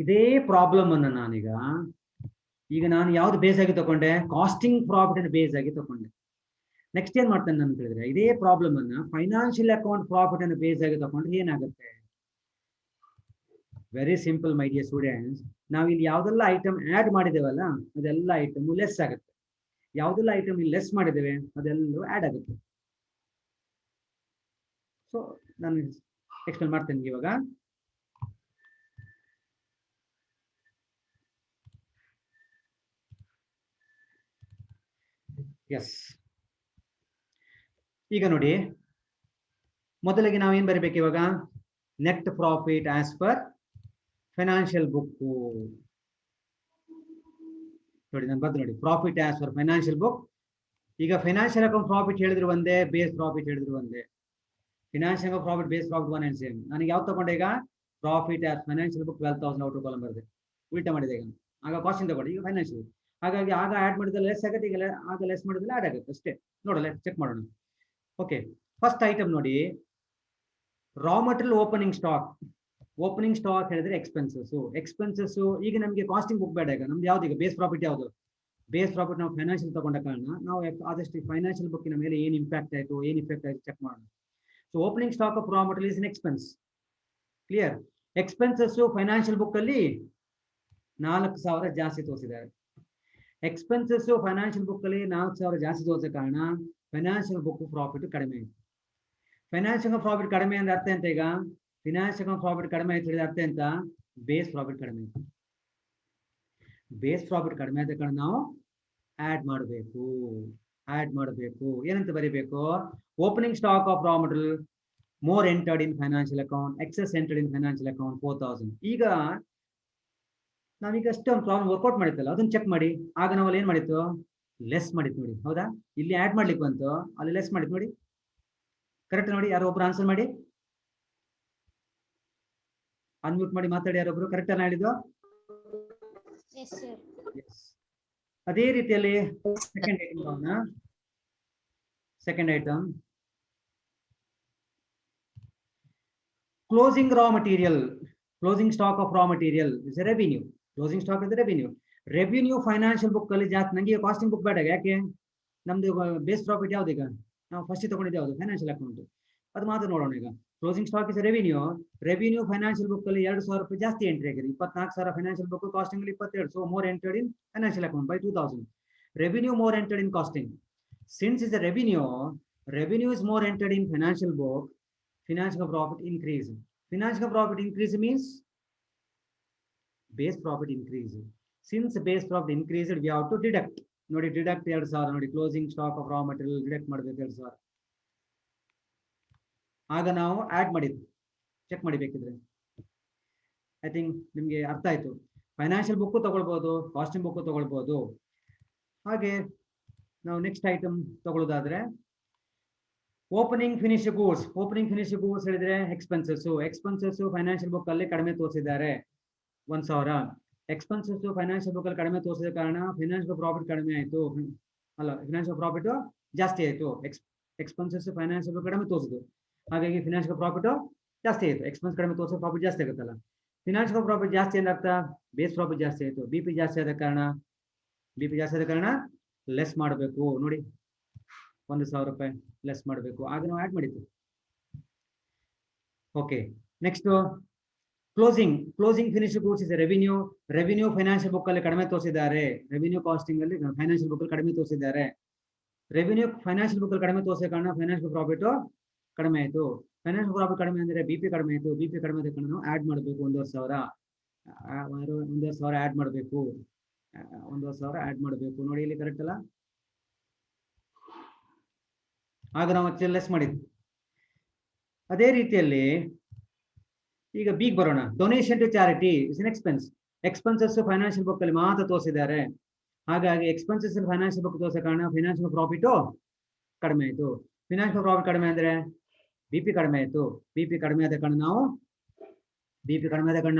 ಇದೇ ಪ್ರಾಬ್ಲಮ್ ಅನ್ನ ನಾನು ಯಾವ್ದು ಬೇಸ್ ಆಗಿ ತಗೊಂಡೆ? ಕಾಸ್ಟಿಂಗ್ ಪ್ರಾಫಿಟ್ ಅನ್ನು ಬೇಸ್ ಆಗಿ ತಗೊಂಡೆ. ನೆಕ್ಸ್ಟ್ ಏನ್ ಮಾಡ್ತೇನೆ ನಾನು ಹೇಳಿದ್ರೆ, ಇದೇ ಪ್ರಾಬ್ಲಮ್ ಅನ್ನ ಫೈನಾನ್ಷಿಯಲ್ ಅಕೌಂಟ್ ಪ್ರಾಫಿಟ್ ಅನ್ನು ಬೇಸ್ ಆಗಿ ತಗೊಂಡ್ರೆ ಏನಾಗುತ್ತೆ? ವೆರಿ ಸಿಂಪಲ್ ಮೈ ಡಿಯರ್ ಸ್ಟೂಡೆಂಟ್ಸ್. ನಾವು ಇಲ್ಲಿ ಯಾವ್ದೆಲ್ಲ ಐಟಮ್ ಆಡ್ ಮಾಡಿದೇವಲ್ಲ ಅದೆಲ್ಲ ಐಟಮ್ ಲೆಸ್ ಆಗುತ್ತೆ. ಯಾವ್ದೆಲ್ಲ ಐಟಮ್ ಇಲ್ಲಿ ಲೆಸ್ ಮಾಡಿದ್ದೇವೆ ಅದೆಲ್ಲ ಆಡ್ ಆಗುತ್ತೆ. ಸೊ ನಾನು ಎಕ್ಸ್ಪ್ಲೇನ್ ಮಾಡ್ತೇನೆ ಇವಾಗ. ಎಸ್, ಈಗ ನೋಡಿ, ಮೊದಲಿಗೆ ನಾವೇನ್ ಬರೀಬೇಕು ಇವಾಗ? Net profit as per financial book. ನೋಡಿ ನಾನು ಬರ್ದು ನೋಡಿ, profit as per financial book. ಈಗ ಫೈನಾನ್ಷಿಯಲ್ ಅಕೌಂಟ್ ಪ್ರಾಫಿಟ್ ಹೇಳಿದ್ರು ಒಂದೇ, ಬೇಸ್ ಪ್ರಾಫಿಟ್ ಹೇಳಿದ್ರು ಒಂದೇ. Financial profit base profit one and same. ನನಗೆ ಯಾವ್ದು ತಗೊಂಡೆ ಈಗ? Profit as financial book 12,000 out column ಬರೆದೆ, ಉಲ್ಟಾ ಮಾಡಿದೆ. ಈಗ ಆಗ ಕಾಸ್ಟಿಂಗ್ ತಗೊಂಡು ಈಗ ಫೈನಾನ್ಷಿಯಲ್. ಹಾಗಾಗಿ ಆಗ ಆಡ್ ಮಾಡಿದ್ರೆ ಲೆಸ್ ಆಗುತ್ತೆ, ಈಗ ಆಗ ಲೆಸ್ ಮಾಡಿದ್ರೆ ಆಡ್ ಆಗುತ್ತೆ ಅಷ್ಟೇ. ನೋಡಲ್ಲ, ಚೆಕ್ ಮಾಡೋಣ. ಓಕೆ, ಫಸ್ಟ್ ಐಟಮ್ ನೋಡಿ, raw material opening stock. Opening stock ಹೇಳಿದ್ರೆ ಎಕ್ಸ್ಪೆನ್ಸಸ್. ಈಗ ನಮಗೆ ಕಾಸ್ಟಿಂಗ್ ಬುಕ್ ಬೇಡ. ಈಗ ನಮ್ದು ಯಾವ್ದು? ಈಗ ಬೇಸ್ ಪ್ರಾಫಿಟ್ ಯಾವುದು? ಬೇಸ್ ಪ್ರಾಫಿಟ್ ನಾವು ಫೈನಾನ್ಷಿಯಲ್ ತಗೊಂಡ ಕಾರಣ ನಾವು ಆದಷ್ಟು ಫೈನಾನ್ಷಿಯಲ್ ಬುಕ್ಕಿನ ಮೇಲೆ ಏನು ಇಂಪ್ಯಾಕ್ಟ್ ಆಯಿತು, ಏನು ಇಫೆಕ್ಟ್ ಆಯಿತು ಚೆಕ್ ಮಾಡೋಣ. So opening stock of raw material is an expense. Clear? Expenses financial book ಅಲ್ಲಿ 4,000 ಜಾಸ್ತಿ ತೋರಿಸಿದ್ದಾರೆ. ಎಕ್ಸ್ಪೆನ್ಸಸ್ ಫೈನಾನ್ಷಿಯಲ್ ಬುಕ್ ಅಲ್ಲಿ 4,000 ಜಾಸ್ತಿ ತೋರಿಸಿದ ಕಾರಣ ಫೈನಾನ್ಷಿಯಲ್ ಬುಕ್ ಪ್ರಾಫಿಟ್ ಕಡಿಮೆ ಆಯಿತು. ಫೈನಾನ್ಷಿಯಲ್ ಪ್ರಾಫಿಟ್ ಕಡಿಮೆ ಅಂದ್ರೆ ಅರ್ಥ ಎಂತ? ಈಗ ಫೈನಾನ್ಷಿಯಲ್ ಪ್ರಾಫಿಟ್ ಕಡಿಮೆ ಆಯ್ತು ಹೇಳಿದ್ರೆ ಅರ್ಥ ಎಂತ? ಬೇಸ್ ಪ್ರಾಫಿಟ್ ಕಡಿಮೆ ಆಯ್ತು. ಬೇಸ್ ಪ್ರಾಫಿಟ್ ಕಡಿಮೆ ಆದ ಕಾರಣ ನಾವು ಆಡ್ ಮಾಡಬೇಕು. ಏನಂತ ಬರೀಬೇಕು? Opening stock of raw material more entered in financial account, excess entered in financial account 4,000. ಈಗ ನಾವೀಗ ಅಷ್ಟೊಂದು ಪ್ರಾಬ್ಲಮ್ ವರ್ಕೌಟ್ ಮಾಡಿತ್ತಲ್ಲ, ಅದನ್ನ ಚೆಕ್ ಮಾಡಿ. ಆಗ ನಾವು ಅಲ್ಲಿ ಏನ್ ಮಾಡಿತ್ತು? ಲೆಸ್ ಮಾಡಿತ್ತು ನೋಡಿ. ಹೌದಾ? ಇಲ್ಲಿ ಆಡ್ ಮಾಡ್ಲಿಕ್ಕೆ ಬಂತು, ಅಲ್ಲಿ ಲೆಸ್ ಮಾಡಿತ್ತು ನೋಡಿ. ಕರೆಕ್ಟ್ ನೋಡಿ? ಯಾರೋ ಒಬ್ರು ಆನ್ಸರ್ ಮಾಡಿ, ಅನ್ಮ್ಯೂಟ್ ಮಾಡಿ ಮಾತಾಡಿ. ಯಾರೊಬ್ರು ಕರೆಕ್ಟ್ ಅನ್ನ ಹೇಳಿದ್ದು? ಅದೇ ರೀತಿಯಲ್ಲಿ second item closing Ra material. Closing stock of raw material is A revenue. Closing stock is revenue financial book ಅಲ್ಲಿ ಜಾಸ್ತಿ. ನಂಗೆ ಕಾಸ್ಟಿಂಗ್ ಬುಕ್ ಬೇಡ. ಯಾಕೆ? ನಮ್ದು ಬೇಸ್ ಪ್ರಾಫಿಟ್ ಯಾವ್ದು? ಈಗ ನಾವು ಫಸ್ಟ್ ತಗೊಂಡಿದ್ದು ಯಾವುದು? Financial account. ಅದು ಮಾತ್ರ ನೋಡೋಣ. ಈಗ closing stock is revenue financial book ಅಲ್ಲಿ 2,000 ರೂಪಾಯಿ ಜಾಸ್ತಿ ಎಂಟ್ರಿ ಆಗಿದೆ. 24,000 ಫೈನಾನ್ಷಿಯಲ್ ಬುಕ್, ಕಾಸ್ಟಿಂಗ್ ಅಲ್ಲಿ 22. So more entered in financial account by 2,000. Revenue more entered in costing. Since is revenue is more entered in financial book, financial profit increase. Financial profit increase means base profit increase. Since base profit increase we have to deduct. ನೋಡಿ, deduct 2,000 ನೋಡಿ. Closing stock of raw material deduct ಮಾಡಬೇಕು 2,000. ಆಗ ನಾವು add ಮಾಡಿದ್ವಿ. Check ಮಾಡಿ ಬೇಕಿದ್ರೆ. I think ನಿಮ್ಗೆ ಅರ್ಥ ಆಯ್ತು. ಫೈನಾನ್ಷಿಯಲ್ ಬುಕ್ ತಗೊಳ್ಬಹುದು, ಕಾಸ್ಟಿಂಗ್ ಬುಕ್ ತಗೊಳ್ಬಹುದು. ಹಾಗೆ ನಾವು ನೆಕ್ಸ್ಟ್ ಐಟಮ್ ತಗೊಳ್ಳೋದಾದ್ರೆ opening finish goods. Opening finish goods ಹೇಳಿದ್ರೆ ಎಕ್ಸ್ಪೆನ್ಸಸ್ ಫೈನಾನ್ಷಿಯಲ್ ಬುಕ್ ಅಲ್ಲಿ ಕಡಿಮೆ ತೋರಿಸಿದ್ದಾರೆ 1,000. ಎಕ್ಸ್ಪೆನ್ಸಸ್ ಫೈನಾನ್ಷಿಯಲ್ ಬುಕ್ ಅಲ್ಲಿ ಕಡಿಮೆ ತೋರಿಸಿದ ಕಾರಣ ಫೈನಾನ್ಷಿಯಲ್ ಪ್ರಾಫಿಟ್ ಕಡಿಮೆ ಆಯ್ತು. ಅಲ್ಲ, ಫೈನಾನ್ಷಿಯಲ್ ಪ್ರಾಫಿಟ್ ಜಾಸ್ತಿ ಆಯ್ತು. ಎಕ್ಸ್ಪೆನ್ಸಸ್ ಫೈನಾನ್ಷಿಯಲ್ ಬುಕ್ ಕಡಿಮೆ ತೋರಿಸಿದ್ರು, ಹಾಗಾಗಿ ಫೈನಾನ್ಷಿಯಲ್ ಪ್ರಾಫಿಟ್ ಜಾಸ್ತಿ ಆಯ್ತು. ಎಕ್ಸ್ಪೆನ್ಸ್ ಕಡಿಮೆ ತೋರಿಸೋ ಪ್ರಾಫಿಟ್ ಜಾಸ್ತಿ ಆಗುತ್ತಲ್ಲ. ಫೈನಾನ್ಷಿಯಲ್ ಪ್ರಾಫಿಟ್ ಜಾಸ್ತಿ ಅಂದ್ರೆ ಅರ್ಥ ಬೇಸ್ ಪ್ರಾಫಿಟ್ ಜಾಸ್ತಿ ಆಯ್ತು. ಬಿಪಿ ಜಾಸ್ತಿ ಆದ ಕಾರಣ ಲೆಸ್ ಮಾಡಬೇಕು. ನೋಡಿ, 1,000 ರೂಪಾಯಿ ಲೆಸ್ ಮಾಡಬೇಕು. ಆಗ ನಾವು ಆಡ್ ಮಾಡಿದ್ವಿ. Okay, next closing finish goods is revenue financial book ಅಲ್ಲಿ ಕಡಿಮೆ ತೋರಿಸಿದ್ದಾರೆ. ರೆವಿನ್ಯೂ ಕಾಸ್ಟಿಂಗ್ ಅಲ್ಲಿ ಫೈನಾನ್ಷಿಯಲ್ ಬುಕ್ ಅಲ್ಲಿ ಕಡಿಮೆ ತೋರಿಸಿದ್ದಾರೆ. ರೆವಿನ್ಯೂ ಫೈನಾನ್ಷಿಯಲ್ ಬುಕ್ ಅಲ್ಲಿ ಕಡಿಮೆ ತೋರಿಸಿದ ಕಾರಣ ಫೈನಾನ್ಷಿಯಲ್ ಪ್ರಾಫಿಟ್ ಕಡಿಮೆ ಆಯಿತು. ಫೈನಾನ್ಷಿಯಲ್ ಪ್ರಾಫಿಟ್ ಕಡಿಮೆ ಅಂದ್ರೆ ಬಿಪಿ ಕಡಿಮೆ ಆಯಿತು. ಬಿಪಿ ಕಡಿಮೆ ಆದ ಕಾರಣ ನಾವು ಆಡ್ ಮಾಡಬೇಕು 1,500 ಆಡ್ ಮಾಡಬೇಕು. 1,500 ಆಡ್ ಮಾಡಬೇಕು. ನೋಡಿ, ಇಲ್ಲಿ ಕರೆಕ್ಟ್ ಅಲ್ಲ? ಆಗ ನಾವು ಲೆಸ್ ಮಾಡಿದ್ವಿ. ಅದೇ ರೀತಿಯಲ್ಲಿ ಈಗ ಬಿಗ್ ಬರೋಣ. Donation to charity is an expenses financial book ಅಲ್ಲಿ ಮಾತ್ರ ತೋರಿಸಿದ್ದಾರೆ. ಹಾಗಾಗಿ ಎಕ್ಸ್ಪೆನ್ಸಸ್ ಫೈನಾನ್ಷಿಯಲ್ ಬುಕ್ ತೋರಿಸೋ ಕಾರಣ ಫೈನಾನ್ಷಿಯಲ್ ಪ್ರಾಫಿಟ್ ಕಡಿಮೆ ಆಯಿತು. ಫೈನಾನ್ಷಿಯಲ್ ಪ್ರಾಫಿಟ್ ಕಡಿಮೆ ಅಂದ್ರೆ BP ಕಡಿಮೆ ಆಯ್ತು, BP ಕಡಿಮೆ ಆದ ಕಾರಣ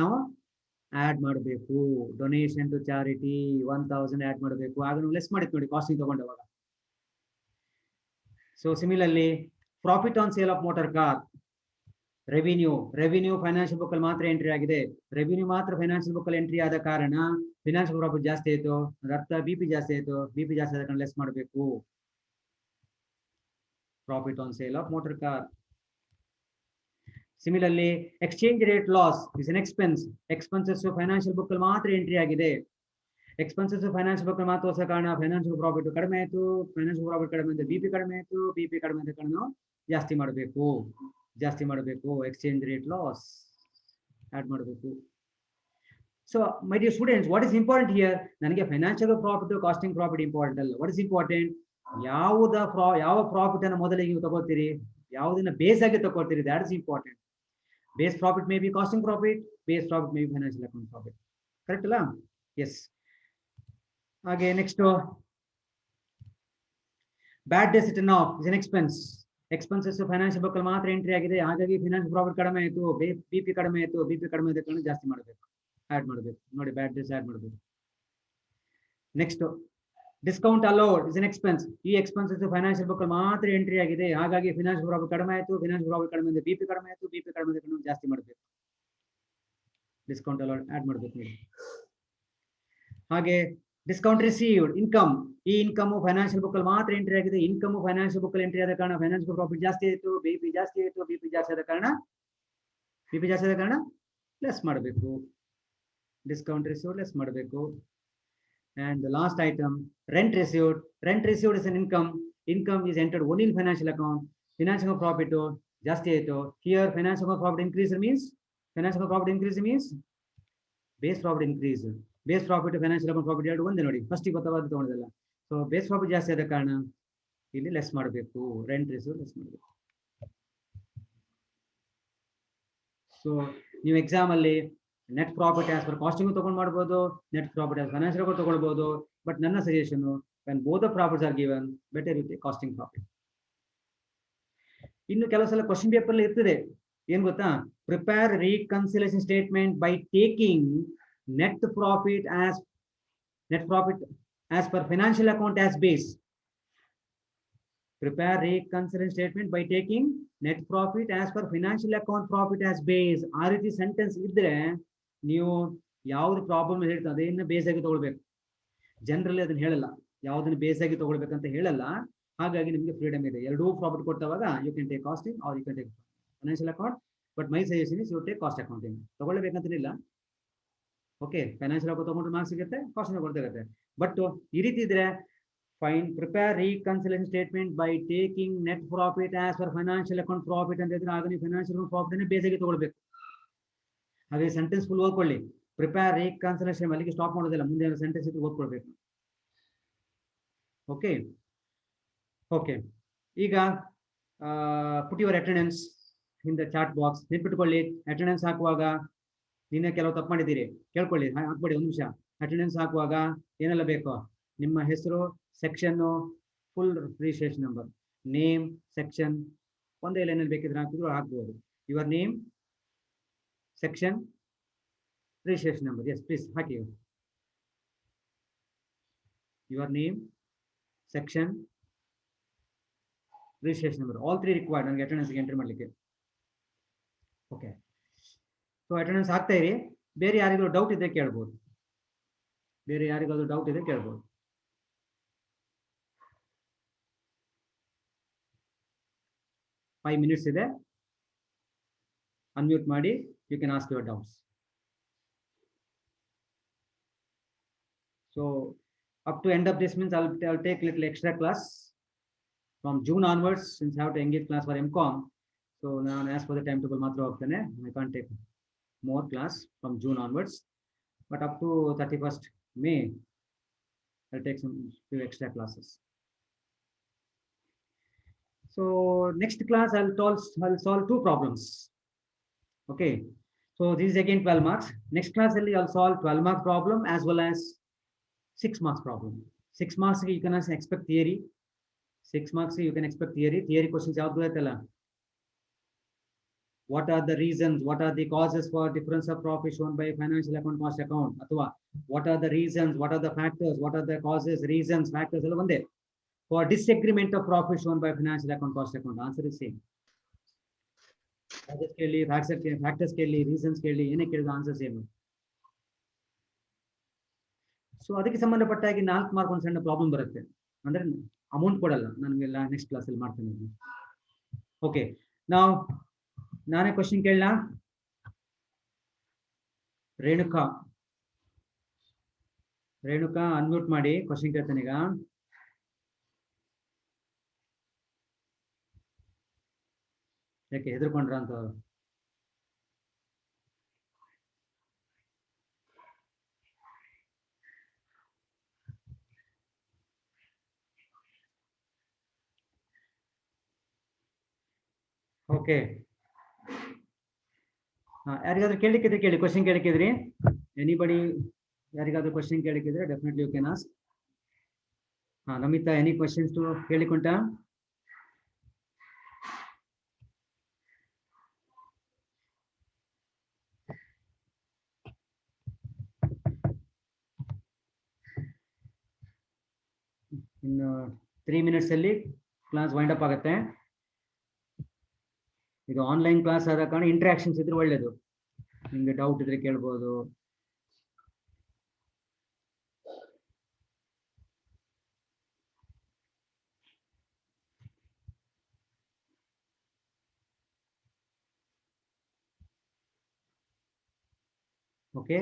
ನಾವು ಆಡ್ ಮಾಡಬೇಕು. ಡೊನೇಷನ್ ಟು ಚಾರಿಟಿ 1000 ಆಡ್ ಮಾಡಬೇಕು. ಆಗ ನಾವು ಲೆಸ್ ಮಾಡಿತ್ತು ನೋಡಿ ಕಾಸ್ಟಿಂಗ್ ತಗೊಂಡವಾಗ. So similarly profit on sale of motor car, revenue financial book ಅಲ್ಲಿ ಮಾತ್ರ ಎಂಟ್ರಿ ಆಗಿದೆ. ರೆವಿನ್ಯೂ ಮಾತ್ರ ಫೈನಾನ್ಷಿಯಲ್ ಬುಕ್ ಅಲ್ಲಿ ಎಂಟ್ರಿ ಆದ ಕಾರಣ ಫೈನಾನ್ಷಿಯಲ್ ಪ್ರಾಫಿಟ್ ಜಾಸ್ತಿ ಆಯ್ತು, ಅದರ ಅರ್ಥ BP ಜಾಸ್ತಿ ಆಯ್ತು. BP ಜಾಸ್ತಿ ಆದ ಕಾರಣ ಲೆಸ್ ಮಾಡಬೇಕು. Profit on sale of motor car. Similarly exchange rate loss is an expense. Expenses financial book ಅಲ್ಲಿ ಮಾತ್ರ ಎಂಟ್ರಿ ಆಗಿದೆ. ಎಕ್ಸ್ಪೆನ್ಸಸ್ ಫೈನಾನ್ಷಿಯಲ್ ಬುಕ್ ಮಾತ್ರ ಹೊಸ ಕಾರಣ ಫೈನಾನ್ಷಿಯಲ್ ಪ್ರಾಫಿಟ್ ಕಡಿಮೆ ಆಯ್ತು. ಫೈನಾನ್ಷಿಯಲ್ ಪ್ರಾಫಿಟ್ ಕಡಿಮೆ ಆಯ್ತು, BP ಕಡಿಮೆ ಆಯ್ತು. BP ಕಡಿಮೆ ಆದ ಕಾರಣ ನಾವು ಜಾಸ್ತಿ ಮಾಡಬೇಕು. ಎಕ್ಸ್ಚೇಂಜ್ ರೇಟ್ ಲಾಸ್ ಆಡ್ ಮಾಡಬೇಕು. So my dear students, what is important here? ನನಗೆ financial profit costing profit important ಅಲ್ಲ. What is important? ಯಾವ ಪ್ರಾಫಿಟ್ ಅನ್ನು ಮೊದಲಿಗೆ ನೀವು ತಗೋತೀರಿ, ಯಾವುದನ್ನ ಬೇಸ್ ಆಗಿ ತಗೋತೀರಿ, that is important. Base profit may be costing profit, base profit may be financial account profit. Correct ಅಲ್ಲ? ಎಸ್. ಹಾಗೆ next, bad debt written off is an expense. Expenses financial book ಅಲ್ಲಿ ಮಾತ್ರ ಎಂಟ್ರಿ ಆಗಿದೆ, ಹಾಗಾಗಿ financial profit ಕಡಿಮೆ ಆಯಿತು. BP ಕಡಿಮೆ ಆಯಿತು. BP ಕಡಿಮೆ ಆದ ಕಾರಣ ಜಾಸ್ತಿ ಮಾಡಬೇಕು, ಆಡ್ ಮಾಡಬೇಕು. ನೋಡಿ, ಬ್ಯಾಡ್ ಡೆಟ್ಸ್ ಆಡ್ ಮಾಡಬೇಕು. Next, discount allowed is an expense. ಈ ಎಕ್ಸ್ಪೆನ್ಸಸ್ ಫೈನಾನ್ಷಿಯಲ್ ಬುಕ್ ಅಲ್ಲಿ ಮಾತ್ರ ಎಂಟ್ರಿ ಆಗಿದೆ, ಹಾಗಾಗಿ ಫೈನಾನ್ಷಿಯಲ್ ಪ್ರಾಫಿಟ್ ಕಡಿಮೆ ಆಯಿತು. ಫೈನಾನ್ಷಿಯಲ್ ಪ್ರಾಫಿಟ್ ಕಡಿಮೆ ಆಗಿದೆ, BP ಕಡಿಮೆ ಆಯಿತು. BP ಕಡಿಮೆ ಆದ ಕಾರಣ ಜಾಸ್ತಿ ಮಾಡಬೇಕು, ಡಿಸ್ಕೌಂಟ್ ಅಲೋಡ್ ಆಡ್ ಮಾಡಬೇಕು ನೋಡಿ. ಹಾಗೆ ಡಿಸ್ಕೌಂಟ್ ರಿಸೀವ್ಡ್ ಇನ್ಕಮ್. ಈ ಇನ್ಕಮ್ ಫೈನಾನ್ಷಿಯಲ್ ಬುಕ್ ಅಲ್ಲಿ ಮಾತ್ರ ಎಂಟ್ರಿ ಆಗಿದೆ. ಇನ್ಕಮ್ ಫೈನಾನ್ಷಿಯಲ್ ಬುಕ್ ಅಲ್ಲಿ ಎಂಟ್ರಿ ಆದ ಕಾರಣ ಫೈನಾನ್ಷಿಯಲ್ ಪ್ರಾಫಿಟ್ ಜಾಸ್ತಿ ಆಯಿತು. BP ಜಾಸ್ತಿ ಆಯಿತು. BP ಜಾಸ್ತಿ ಆದ ಕಾರಣ ಲೆಸ್ ಮಾಡಬೇಕು. ಡಿಸ್ಕೌಂಟ್ ರಿಸೀವ್ಡ್ ಲೆಸ್ ಮಾಡಬೇಕು. And the last item, rent received. Rent received is an income. Income is entered only in financial account. Financial profit ಜಾಸ್ತಿ ಆಯಿತು. Here financial profit increase means base profit increase. Base profit financial account profit ಎರಡು ಒಂದೇ ನೋಡಿ, first ಗೊತ್ತಾಗ ತಗೊಂಡಿಲ್ಲ. So base profit ಜಾಸ್ತಿ ಆದ ಕಾರಣ ಇಲ್ಲಿ ಲೆಸ್ ಮಾಡಬೇಕು. ರೆಂಟ್ ರಿಸೀವ್ ಲೆಸ್ ಮಾಡಬೇಕು. ಸೊ ನೀವು ಎಕ್ಸಾಮ್ ಅಲ್ಲಿ net profit as per costing ತಗೊಂಡು ಮಾಡ್ಬೋದು, net profit as financial account ತಗೊಳ್ಬಹುದು. ಬಟ್ ನನ್ನ suggestion, when both the profits are given, better ಇರುತ್ತೆ ಕಾಸ್ಟಿಂಗ್ ಪ್ರಾಫಿಟ್. ಇನ್ನು ಕೆಲವು ಸಲ ಕ್ವಶನ್ ಪೇಪರ್ ಅಲ್ಲಿ ಇರ್ತದೆ, ಏನ್ ಗೊತ್ತಾ? Prepare reconciliation statement by taking net profit as per financial account as base. Prepare reconciliation statement by taking net profit as per financial account profit as base. ಆ ರೀತಿ sentence ಇದ್ರೆ ನೀವು ಯಾವ್ದು ಪ್ರಾಬ್ಲಮ್ ಹೇಳ್ತಾ ಅದನ್ನ ಬೇಸ್ ಆಗಿ ತಗೊಳ್ಬೇಕು. ಜನರಲಿ ಅದನ್ನ ಹೇಳಲ್ಲ, ಯಾವ್ದನ್ನ ಬೇಸ್ ಆಗಿ ತಗೊಳ್ಬೇಕಂತ ಹೇಳಲ್ಲ. ಹಾಗಾಗಿ ನಿಮಗೆ ಫ್ರೀಡಮ್ ಇದೆ. ಎರಡೂ ಪ್ರಾಫಿಟ್ ಕೊಟ್ಟವಾಗ you can take costing or you can take financial account. But my suggestion is you take cost accounting. ತಗೊಳ್ಬೇಕಂತನಿಲ್ಲ. ಓಕೆ, ಫೈನಾನ್ಷಿಯಲ್ ಅಕೌಂಟ್ ತಗೊಂಡ್ರೆ ಮಾರ್ಕ್ಸ್ ಸಿಗುತ್ತೆ, ಕಾಸ್ಟಿಂಗ್ ಗೊತ್ತಾಗುತ್ತೆ. ಬಟ್ ಈ ರೀತಿ ಇದ್ರೆ prepare reconciliation statement by taking net profit as per financial account profit ಅಂತ ಇದ್ರೆ ಆಗ ನೀವು ಫೈನಾನ್ಷಿಯಲ್ ಅಕೌಂಟ್ ಪ್ರಾಫಿಟ್ ಬೇಸ್ ಆಗಿ ತಗೊಳ್ಬೇಕು. ಹಾಗೆ ಸೆಂಟೆನ್ಸ್ ಫುಲ್ ಓದ್ಕೊಳ್ಳಿ. ಪ್ರಿಪೇರ್ ರೀಕನ್ಸಿಲೇಷನ್ ಅಲ್ಲಿಗೆ ಸ್ಟಾಪ್ ಮಾಡೋದಿಲ್ಲ, ಮುಂದೆ ಸೆಂಟೆನ್ಸ್ ಇಟ್ಟು ಓದ್ಕೊಳ್ಬೇಕು. ಓಕೆ ಓಕೆ ಈಗ put your attendance in the chat box. ನೆನ್ಪಿಟ್ಕೊಳ್ಳಿ, ಅಟೆಂಡೆನ್ಸ್ ಹಾಕುವಾಗ ನಿನ್ನೆ ಕೆಲವು ತಪ್ಪು ಮಾಡಿದ್ದೀರಿ, ಕೇಳ್ಕೊಳ್ಳಿ, ಹಾಕ್ಬೇಡಿ. ಒಂದು ನಿಮಿಷ. ಅಟೆಂಡೆನ್ಸ್ ಹಾಕುವಾಗ ಏನೆಲ್ಲ ಬೇಕು? ನಿಮ್ಮ ಹೆಸರು, section, full registration number, name, section, ಒಂದೇ ಲೈನಲ್ಲಿ ಬೇಕಿದ್ರೆ ಹಾಕಿದ್ರು ಹಾಕ್ಬೋದು. Your name, section, registration number. Yes please hockey. Your name, section, registration number, all three required ನನಗೆ ಅಟೆಂಡೆನ್ಸ್ಗೆ ಎಂಟ್ರಿ ಮಾಡಲಿಕ್ಕೆ. ಓಕೆ, ಸೊ ಅಟೆಂಡೆನ್ಸ್ ಹಾಕ್ತಾ ಇರಿ. ಬೇರೆ ಯಾರಿಗೂ ಡೌಟ್ ಇದ್ರೆ ಕೇಳ್ಬೋದು. 5 minutes ಇದೆ. ಅನ್ಮ್ಯೂಟ್ ಮಾಡಿ, you can ask your doubts. So up to end of this means I'll take little extra class from June onwards, since I have to engage class for MCOM. So now as for the timetable matra hoಗ್ತೇನೆ. I can't take more class from June onwards, but up to 31st May I'll take some few extra classes. So next class I'll solve 2 problems. Okay, so this is again 12 marks. Next class I'll solve 12 mark problem as well as 6 marks problem. 6 marks you can expect theory. 6 marks you can expect theory. Theory questions ಯಾವ್ದು ಗೊತ್ತಲ್ಲ, what are the reasons, what are the causes for difference of profit shown by financial account cost account, ಅಥವಾ what are the reasons, what are the factors, what are the causes, reasons, factors ಎಲ್ಲ ಒಂದೇ. For disagreement of profit shown by financial account cost account, answer is same. Causes ಕೇಳಿ, factors ಕೇಳಿ, reasons ಕೇಳಿ, ಏನೇ ಕೇಳಿದ್ರು answer same. So ಅದಕ್ಕೆ ಸಂಬಂಧಪಟ್ಟ ಹಾಗೆ 4 ಮಾರ್ಕ್ ಒಂದು ಸಣ್ಣ ಪ್ರಾಬ್ಲಮ್ ಬರುತ್ತೆ, ಅಂದ್ರೆ ಅಮೌಂಟ್ ಕೊಡಲ್ಲ, ನನಗೆಲ್ಲ ನೆಕ್ಸ್ಟ್ ಕ್ಲಾಸಲ್ಲಿ ಮಾಡ್ತೇನೆ. ಓಕೆ, ನಾವು ನಾನೇ ಕ್ವಶನ್ ಕೇಳಲ್ಲ. ರೇಣುಕಾ ಅನ್ಮ್ಯೂಟ್ ಮಾಡಿ, ಕ್ವಶನ್ ಕೇಳ್ತೇನೆ ಈಗ. ಯಾಕೆ ಹೆದರ್ಕೊಂಡ್ರ ಅಂತ? ಓಕೆ, ಯಾರಿಗಾದ್ರೂ ಕೇಳಿಕ್ಕಿದ್ರೆ ಕೇಳಿ, ಕ್ವಶನ್ ಕೇಳಿಕ್ಕಿದ್ರಿ? ಎನಿಬಡಿ ಯಾರಿಗಾದ್ರೂ ಕ್ವಶನ್ ಕೇಳಿಕ್ಕಿದ್ರೆ definitely you can ask. Namita, any questions to ಕೇಳಿಕೊಂಡ? ಇನ್ನು 3 ಮಿನಿಟ್ಸ್ ಅಲ್ಲಿ ಕ್ಲಾಸ್ ವೈಂಡ್ ಅಪ್ ಆಗುತ್ತೆ. ಇದು ಆನ್ಲೈನ್ ಕ್ಲಾಸ್ ಆದ ಕಾರಣ ಇಂಟ್ರಾಕ್ಷನ್ಸ್ ಇದ್ರೆ ಒಳ್ಳೇದು. ನಿಮ್ಗೆ ಡೌಟ್ ಇದ್ರೆ ಕೇಳ್ಬೋದು. ಓಕೆ.